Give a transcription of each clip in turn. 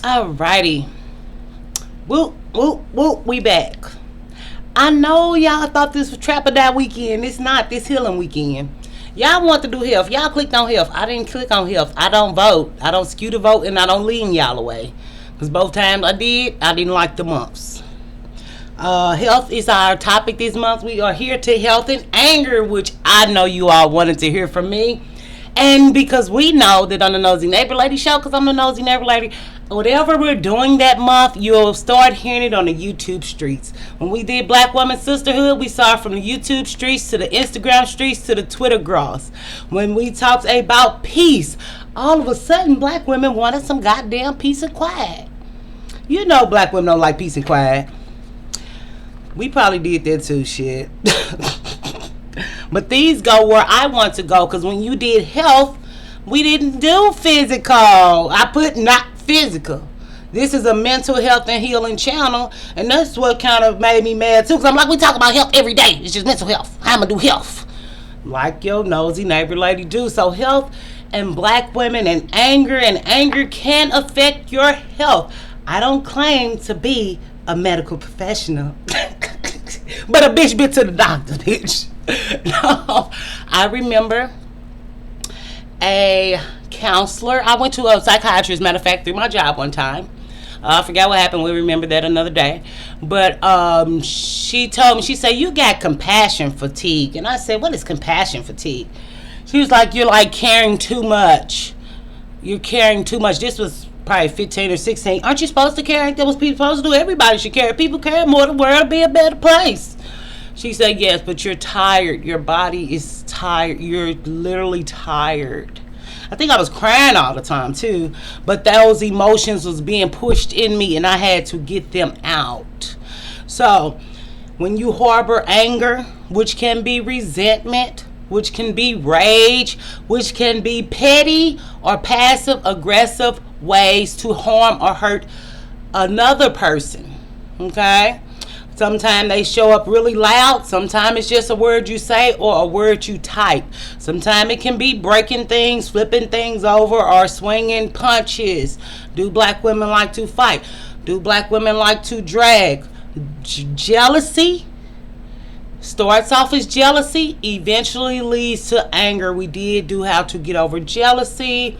Alrighty. Whoop, whoop, whoop. We back. I know y'all thought this was Trap or Die weekend. It's not. This healing weekend. Y'all want to do health. Y'all clicked on health. I didn't click on health. I don't vote. I don't skew the vote, and I don't lean y'all away. Because both times I didn't like the months. Health is our topic this month. We are here to health and anger, which I know you all wanted to hear from me. And because we know that on the Nosy Neighbor Lady show, because I'm the Nosy Neighbor Lady, whatever we're doing that month, you'll start hearing it on the YouTube streets. When we did Black Woman Sisterhood, we saw it from the YouTube streets to the Instagram streets to the Twitter grass. When we talked about peace, all of a sudden black women wanted some goddamn peace and quiet. You know black women don't like peace and quiet. We probably did that too, shit. But these go where I want to go, because when you did health, we didn't do physical. I put not physical. This is a mental health and healing channel, and that's what kind of made me mad too, because I'm like, we talk about health every day. It's just mental health. I'm going to do health. Like your nosy neighbor lady do. So health and black women and anger can affect your health. I don't claim to be a medical professional. But a bitch been to the doctor, bitch. No, I remember a counselor. I went to a psychiatrist, matter of fact, through my job one time. I forgot what happened. We'll remember that another day. But she told me, she said, you got compassion fatigue. And I said, what is compassion fatigue? She was like, you're like carrying too much. You're carrying too much. This was probably 15 or 16. Aren't you supposed to carry? That was people supposed to do. Everybody should carry. People carry more. The world would be a better place. She said, yes, but you're tired. Your body is tired. You're literally tired. I think I was crying all the time too, but those emotions was being pushed in me and I had to get them out. So when you harbor anger, which can be resentment, which can be rage, which can be petty or passive aggressive ways to harm or hurt another person, okay? Sometimes they show up really loud. Sometimes it's just a word you say or a word you type. Sometimes it can be breaking things, flipping things over, or swinging punches. Do black women like to fight? Do black women like to drag? Jealousy starts off as jealousy, eventually leads to anger. We did do how to get over jealousy.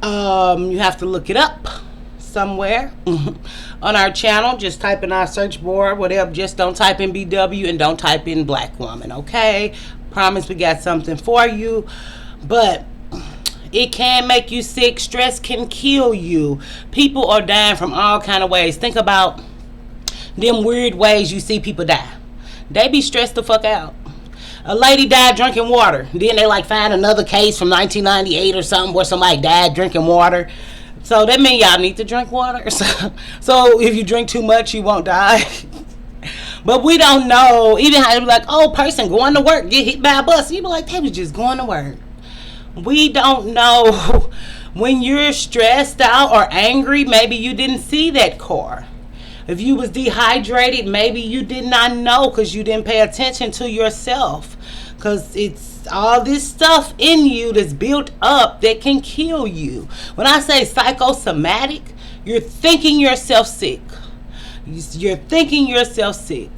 You have to look it up somewhere on our channel. Just type in our search bar, whatever. Just don't type in BW and don't type in black woman, okay? Promise we got something for you. But it can make you sick. Stress can kill you. People are dying from all kind of ways. Think about them weird ways you see people die. They be stressed the fuck out. A lady died drinking water. Then they like find another case from 1998 or something where somebody died drinking water. So that means y'all need to drink water. So if you drink too much, you won't die. But we don't know. Even how they be like, oh, person going to work, get hit by a bus. You be like, they was just going to work. We don't know. When you're stressed out or angry, maybe you didn't see that car. If you was dehydrated, maybe you did not know because you didn't pay attention to yourself. Because it's all this stuff in you that's built up that can kill you. When I say psychosomatic, you're thinking yourself sick. You're thinking yourself sick.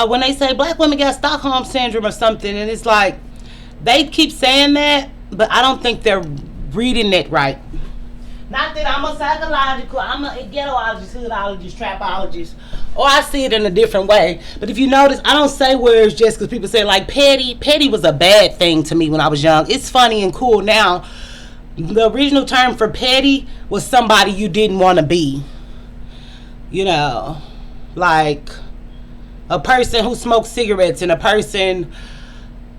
When they say black women got Stockholm syndrome or something, and it's like, they keep saying that, but I don't think they're reading it right. Not that I'm a psychological, I'm a ghettoologist, hoodologist, trapologist, or I see it in a different way. But if you notice, I don't say words just because people say like petty. Petty was a bad thing to me when I was young. It's funny and cool now. The original term for petty was somebody you didn't want to be. You know, like a person who smokes cigarettes and a person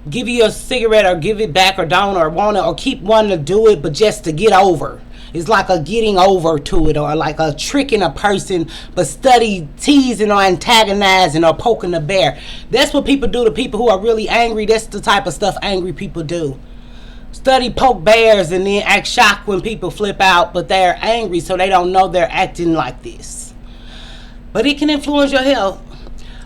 give you a cigarette or give it back or don't or want to or keep wanting to do it but just to get over. It's like a getting over to it, or like a tricking a person, but study teasing or antagonizing or poking the bear. That's what people do to people who are really angry. That's the type of stuff angry people do. Study poke bears and then act shocked when people flip out, but they're angry, so they don't know they're acting like this. But it can influence your health.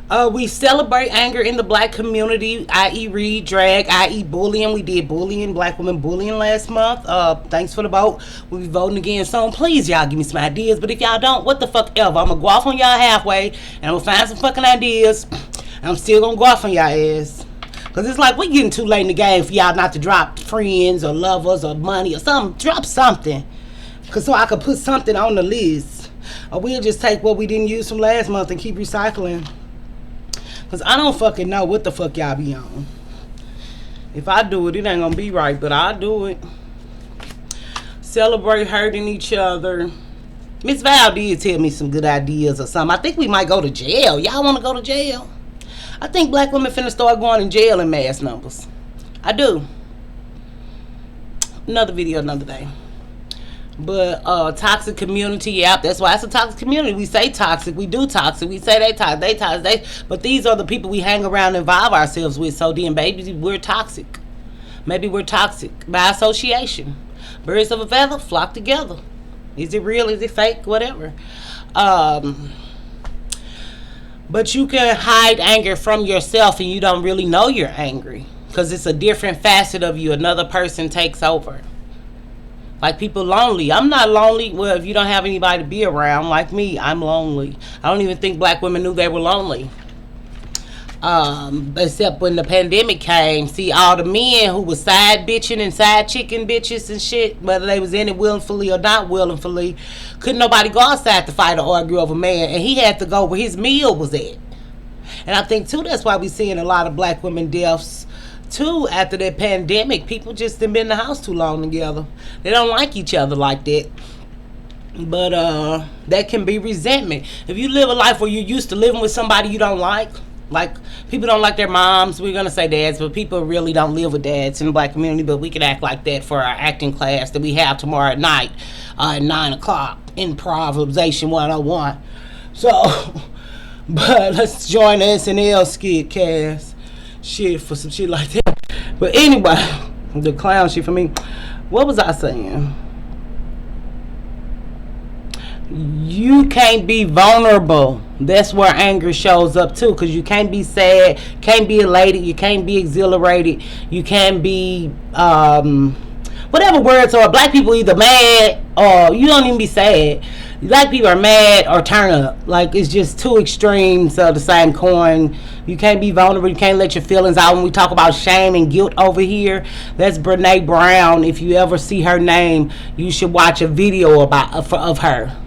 We celebrate anger in the black community, i.e. read, drag, i.e. bullying. We did bullying, black women bullying last month. Thanks for the vote. We'll be voting again soon. Please, y'all, give me some ideas. But if y'all don't, what the fuck ever. I'm going to go off on y'all halfway, and I'm going to find some fucking ideas, and I'm still going to go off on y'all ass. Because it's like we getting too late in the game for y'all not to drop friends or lovers or money or something. Drop something. Because so I could put something on the list. Or we'll just take what we didn't use from last month and keep recycling. Because I don't fucking know what the fuck y'all be on. If I do it, it ain't going to be right. But I'll do it. Celebrate hurting each other. Miss Val did tell me some good ideas or something. I think we might go to jail. Y'all want to go to jail? I think black women finna start going in jail in mass numbers. I do. Another video another day. But toxic community, yeah, that's why it's a toxic community. We say toxic, we do toxic, we say they toxic, but these are the people we hang around and involve ourselves with. So then, baby, we're toxic. Maybe we're toxic by association. Birds of a feather flock together. Is it real? Is it fake? Whatever. But you can hide anger from yourself and you don't really know you're angry because it's a different facet of you. Another person takes over. Like people lonely. I'm not lonely. Well, if you don't have anybody to be around, like me, I'm lonely. I don't even think black women knew they were lonely. Except when the pandemic came. See, all the men who was side bitching and side chicken bitches and shit, whether they was in it willfully or not willfully, couldn't nobody go outside to fight or argue over a man. And he had to go where his meal was at. And I think, too, that's why we seeing a lot of black women deaths too, after that pandemic. People just done been in the house too long together. They don't like each other like that. But that can be resentment. If you live a life where you're used to living with somebody you don't like people don't like their moms, we're gonna say dads, but people really don't live with dads in the black community. But we can act like that for our acting class that we have tomorrow at night at 9 o'clock, improvisation 101. So but let's join the SNL skit cast shit for some shit like that. But anyway, the clown shit for me. What was I saying? You can't be vulnerable. That's where anger shows up too, because you can't be sad, can't be elated, you can't be exhilarated, you can't be whatever words are. Black people either mad or you don't even be sad. Black people are mad or turn up. Like, it's just two extremes of the same coin. You can't be vulnerable. You can't let your feelings out. When we talk about shame and guilt over here, that's Brene Brown. If you ever see her name, you should watch a video of her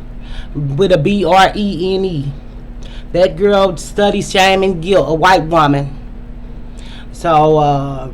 with a Brene. That girl studies shame and guilt, a white woman. So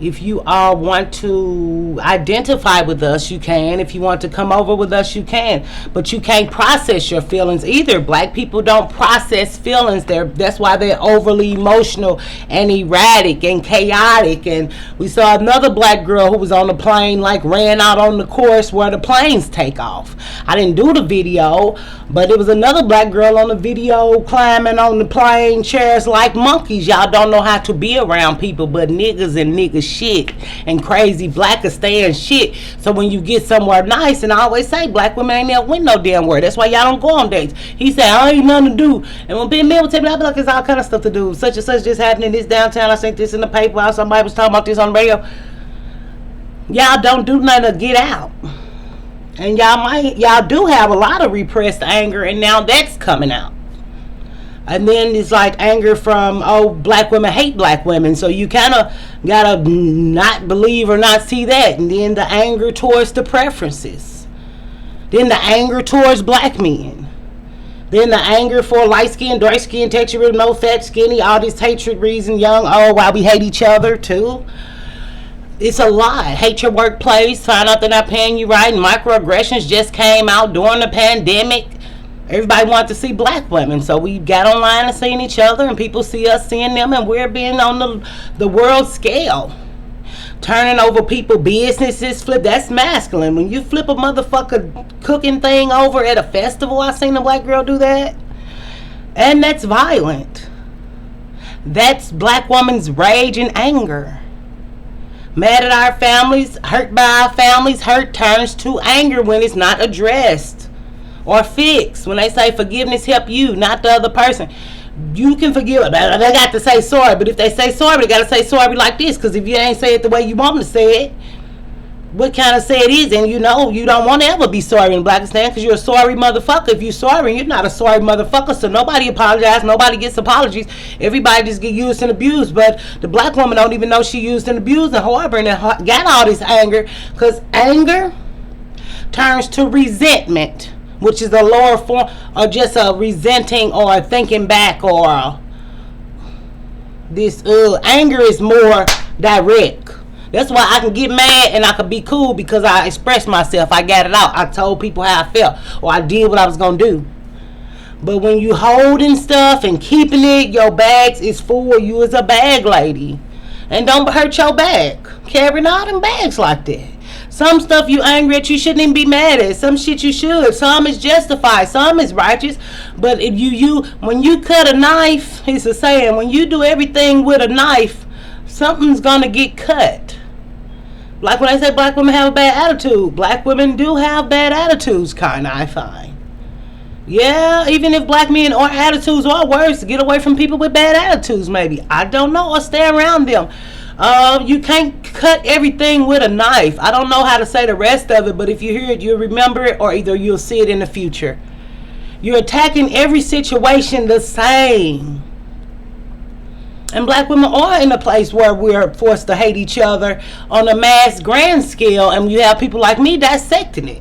if you all want to identify with us, you can. If you want to come over with us, you can. But you can't process your feelings either. Black people don't process feelings. That's why they're overly emotional and erratic and chaotic. And we saw another black girl who was on the plane, like ran out on the course where the planes take off. I didn't do the video, but it was another black girl on the video climbing on the plane chairs like monkeys. Y'all don't know how to be around people but niggas and niggas shit and crazy Blackistan shit. So when you get somewhere nice, and I always say black women ain't never win no damn word. That's why y'all don't go on dates. He said, I ain't nothing to do. And when Ben Mill would tell me, I'd be like, there's all kind of stuff to do. Such and such just happened in this downtown. I seen this in the paper. Somebody was talking about this on the radio. Y'all don't do nothing to get out. And y'all do have a lot of repressed anger, and now that's coming out. And then it's like anger from, black women hate black women. So you kind of got to not believe or not see that. And then the anger towards the preferences. Then the anger towards black men. Then the anger for light skin, dark skin, texture, no fat, skinny, all this hatred, reason, young, old, while we hate each other too. It's a lie. Hate your workplace, find out they're not paying you right. Microaggressions just came out during the pandemic. Everybody wanted to see black women, so we got online and seeing each other, and people see us seeing them, and we're being on the world scale. Turning over people, businesses, flip, that's masculine. When you flip a motherfucker cooking thing over at a festival, I seen a black girl do that. And that's violent. That's black woman's rage and anger. Mad at our families, hurt by our families, hurt turns to anger when it's not addressed or fixed. When they say forgiveness help you, not the other person. You can forgive it. They got to say sorry, but if they say sorry, they got to say sorry like this. Because if you ain't say it the way you want to say it, what kind of say it is, and you know you don't want to ever be sorry in Blackistan because you're a sorry motherfucker. If you're sorry, you're not a sorry motherfucker. So nobody apologizes. Nobody gets apologies. Everybody just get used and abused. But the black woman don't even know she used and abused and harboring and got all this anger, because anger turns to resentment, which is a lower form of just a resenting or thinking back, or this anger is more direct. That's why I can get mad and I can be cool, because I expressed myself. I got it out. I told people how I felt, or I did what I was going to do. But when you holding stuff and keeping it, your bags is full. You is a bag lady. And don't hurt your bag carrying all them bags like that. Some stuff you angry at, you shouldn't even be mad at. Some shit you should. Some is justified. Some is righteous. But if you when you cut a knife, it's a saying, when you do everything with a knife, something's going to get cut. Like when I say black women have a bad attitude, black women do have bad attitudes, kind of, I find. Yeah, even if black men or attitudes or worse, get away from people with bad attitudes, maybe. I don't know, or stay around them. You can't cut everything with a knife. I don't know how to say the rest of it, but if you hear it, you'll remember it, or either you'll see it in the future. You're attacking every situation the same. And black women are in a place where we're forced to hate each other on a mass grand scale, and you have people like me dissecting it.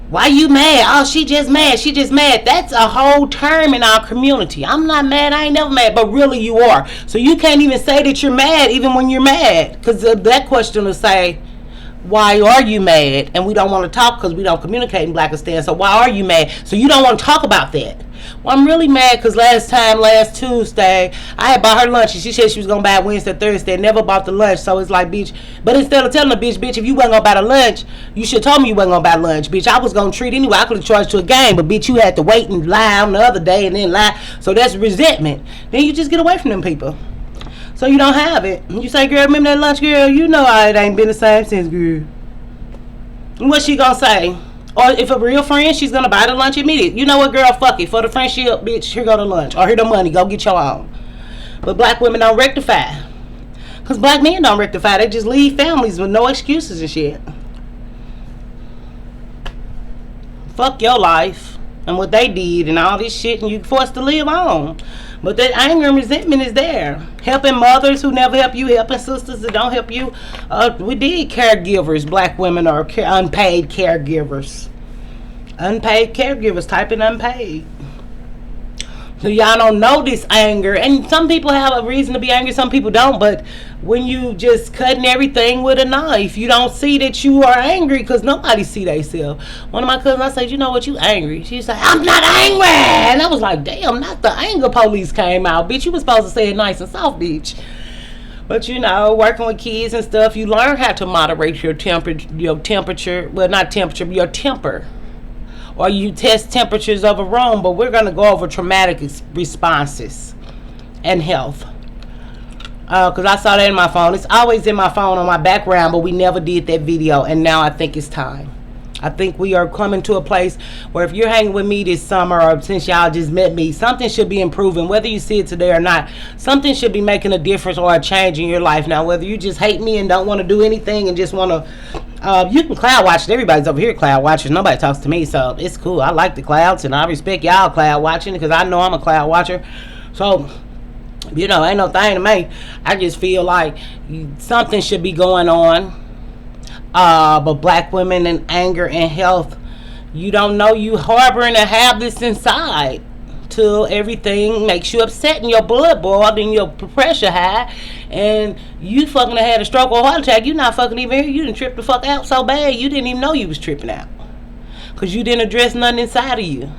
Why you mad? Oh, she just mad. She just mad. That's a whole term in our community. I'm not mad. I ain't never mad. But really you are. So you can't even say that you're mad even when you're mad. Because that question will say, why are you mad? And we don't want to talk because we don't communicate in Blackistan. So why are you mad? So you don't want to talk about that. Well, I'm really mad because last Tuesday, I had bought her lunch, and she said she was going to buy it Wednesday, Thursday, never bought the lunch. So it's like, bitch. But instead of telling the bitch, if you wasn't going to buy the lunch, you should have told me you wasn't going to buy lunch, bitch. I was going to treat anyway. I could have charged you a game, but bitch, you had to wait and lie on the other day and then lie. So that's resentment. Then you just get away from them people. So you don't have it. You say, girl, remember that lunch, girl? You know it ain't been the same since, girl. And what she going to say? Or if a real friend, she's going to buy the lunch immediately. You know what, girl? Fuck it. For the friendship, bitch, here go the lunch. Or here the money. Go get your own. But black women don't rectify. Because black men don't rectify. They just leave families with no excuses and shit. Fuck your life and what they did and all this shit, and you forced to live on. But that anger and resentment is there. Helping mothers who never help you, helping sisters that don't help you. We did caregivers, black women are unpaid caregivers. Unpaid caregivers, type in unpaid. So y'all don't know this anger. And some people have a reason to be angry, some people don't. But when you just cutting everything with a knife, you don't see that you are angry, because nobody see themselves. One of my cousins, I said, you know what, you angry. She said, I'm not angry. And I was like, damn, not the anger police came out. Bitch, you was supposed to say it nice and soft, bitch. But you know, working with kids and stuff, you learn how to moderate your temperature. Well, not temperature, but your temper. Or you test temperatures of a room. But we're going to go over traumatic responses and health. Because I saw that in my phone. It's always in my phone on my background, but we never did that video. And now I think it's time. I think we are coming to a place where if you're hanging with me this summer, or since y'all just met me, something should be improving. Whether you see it today or not, something should be making a difference or a change in your life. Now, whether you just hate me and don't want to do anything and just want to, you can cloud watch. Everybody's over here cloud watching. Nobody talks to me, so it's cool. I like the clouds, and I respect y'all cloud watching, because I know I'm a cloud watcher. So, you know, ain't no thing to me. I just feel like something should be going on. But black women and anger and health, you don't know you harboring and have this inside till everything makes you upset and your blood boiled and your pressure high, and you fucking had a stroke or a heart attack. You not fucking even here. You done tripped the fuck out so bad you didn't even know you was tripping out, because you didn't address nothing inside of you.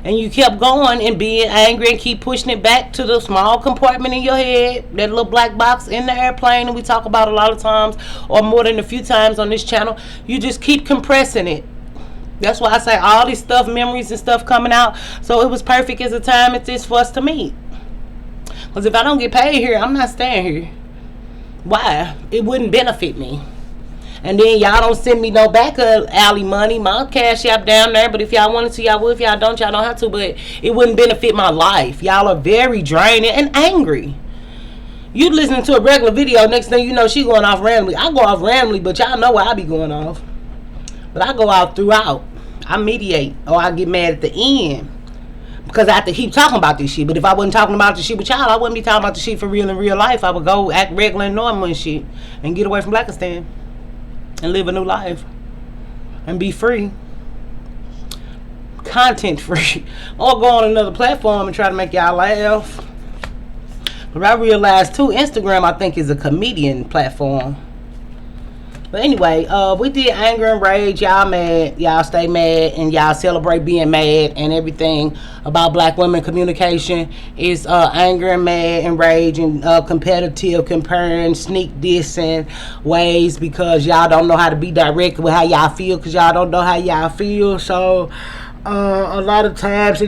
And you kept going and being angry and keep pushing it back to the small compartment in your head, that little black box in the airplane that we talk about a lot of times, or more than a few times on this channel. You just keep compressing it. That's why I say all this stuff, memories and stuff coming out. So it was perfect as a time as this for us to meet. Because if I don't get paid here, I'm not staying here. Why? It wouldn't benefit me. And then y'all don't send me no back alley money. My cash app down there. But if y'all wanted to, y'all would. If y'all don't have to. But it wouldn't benefit my life. Y'all are very draining and angry. You listening to a regular video, next thing you know, she going off randomly. I go off randomly, but y'all know where I be going off. But I go out throughout. I mediate, or I get mad at the end. Because I have to keep talking about this shit. But if I wasn't talking about this shit with y'all, I wouldn't be talking about the shit for real in real life. I would go act regular and normal and shit. And get away from Blackistan. And live a new life. And be free. Content free. Or go on another platform and try to make y'all laugh. But I realized too, Instagram I think is a comedian platform. But anyway, we did anger and rage. Y'all mad, y'all stay mad, and y'all celebrate being mad, and everything about black women communication is anger and mad and rage and competitive, comparing, sneak dissing ways, because y'all don't know how to be direct with how y'all feel, because y'all don't know how y'all feel. So a lot of times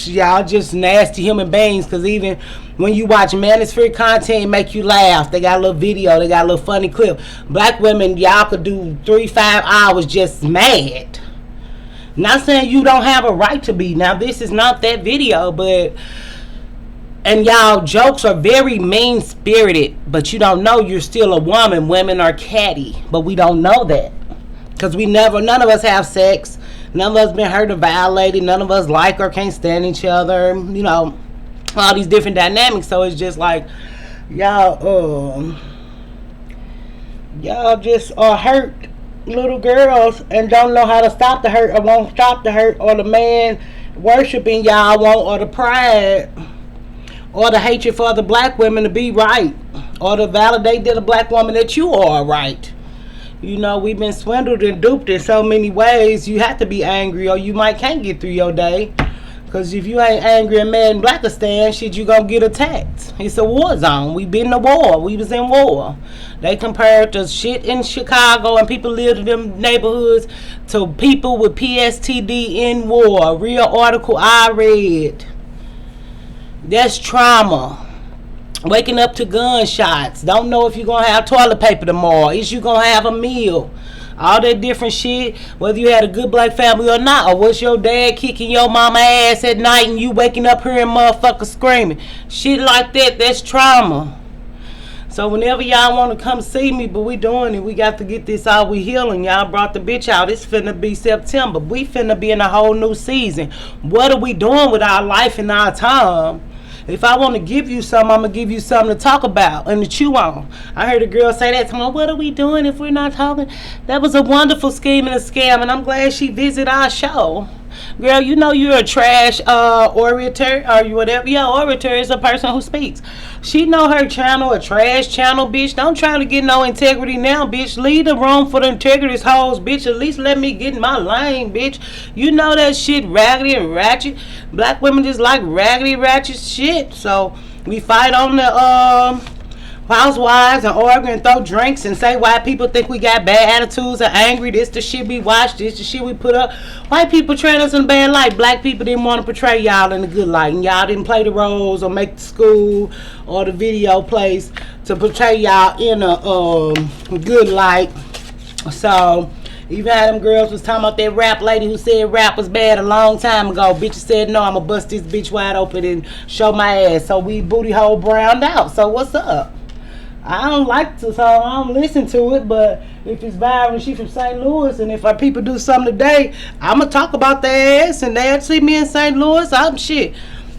y'all just nasty human beings, because even when you watch manosphere content, it make you laugh. They got a little video, they got a little funny clip. Black women, y'all could do 3-5 hours just mad. Not saying you don't have a right to be. Now this is not that video, but and y'all jokes are very mean spirited, but you don't know you're still a woman. Women are catty, but we don't know that, because none of us have sex. None of us been hurt or violated. None of us like or can't stand each other. You know, all these different dynamics. So it's just like y'all just are hurt little girls and don't know how to stop the hurt, or won't stop the hurt, or the man worshiping y'all won't, or the pride, or the hatred for the black women to be right, or to validate that a black woman that you are right. You know, we've been swindled and duped in so many ways. You have to be angry, or you can't get through your day. Because if you ain't angry and mad in Blackistan, shit, you gonna get attacked. It's a war zone. We been in war. We was in war. They compared to shit in Chicago and people lived in them neighborhoods to people with PSTD in war. A real article I read. That's trauma. Waking up to gunshots. Don't know if you're going to have toilet paper tomorrow. Is you going to have a meal? All that different shit. Whether you had a good black family or not. Or was your dad kicking your mama ass at night and you waking up hearing motherfuckers screaming. Shit like that. That's trauma. So whenever y'all want to come see me, but we doing it. We got to get this out. We healing. Y'all brought the bitch out. It's finna be September. We finna be in a whole new season. What are we doing with our life and our time? If I want to give you something, I'm going to give you something to talk about and to chew on. I heard a girl say that to me. What are we doing if we're not talking? That was a wonderful scheme and a scam, and I'm glad she visited our show. Girl, you know you're a trash orator or whatever. Yeah, orator is a person who speaks. She know her channel, a trash channel, bitch. Don't try to get no integrity now, bitch. Leave the room for the integrity's hoes, bitch. At least let me get in my lane, bitch. You know that shit raggedy and ratchet. Black women just like raggedy, ratchet shit. So we fight on the housewives and argue and throw drinks and say why people think we got bad attitudes or angry. This the shit we watch. This the shit we put up. White people portraying us in a bad light. Black people didn't want to portray y'all in a good light, and y'all didn't play the roles or make the school or the video place to portray y'all in a good light. So even how them girls was talking about that rap lady who said rap was bad a long time ago. Bitches said no, I'ma bust this bitch wide open and show my ass. So we booty hole browned out. So what's up? I don't like to, so I don't listen to it, but if it's viral, she from St. Louis, and if our people do something today, I'ma talk about their ass, and they'll see me in St. Louis. I'm shit.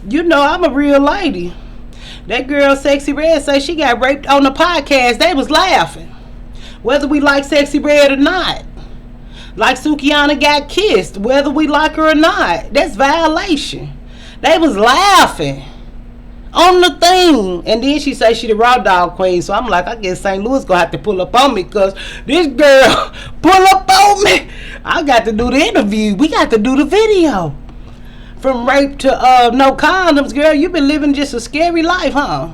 You know I'm a real lady. That girl Sexy Red say she got raped on the podcast. They was laughing. Whether we like Sexy Red or not. Like Sukiana got kissed, whether we like her or not. That's violation. They was laughing on the thing. And then she say she the raw dog queen. So I'm like, I guess St. Louis gonna have to pull up on me, because this girl pull up on me. I got to do the interview. We got to do the video. From rape to no condoms, girl. You been living just a scary life, huh?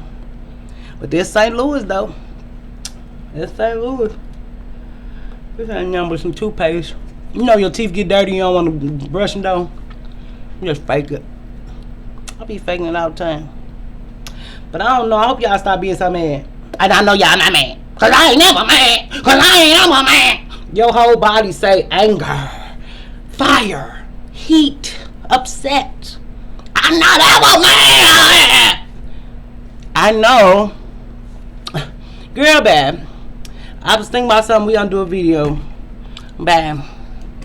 But this St. Louis though. That's St. Louis. This ain't nothing but some toothpaste. You know your teeth get dirty, you don't want to brush them down. You just fake it. I be faking it all the time. But I don't know. I hope y'all stop being so mad. And I know y'all not mad. Because I ain't never mad. Because I ain't never mad. Your whole body say anger, fire, heat, upset. I'm not ever man. I know. Girl, bad. I was thinking about something. We gonna do a video. Bad.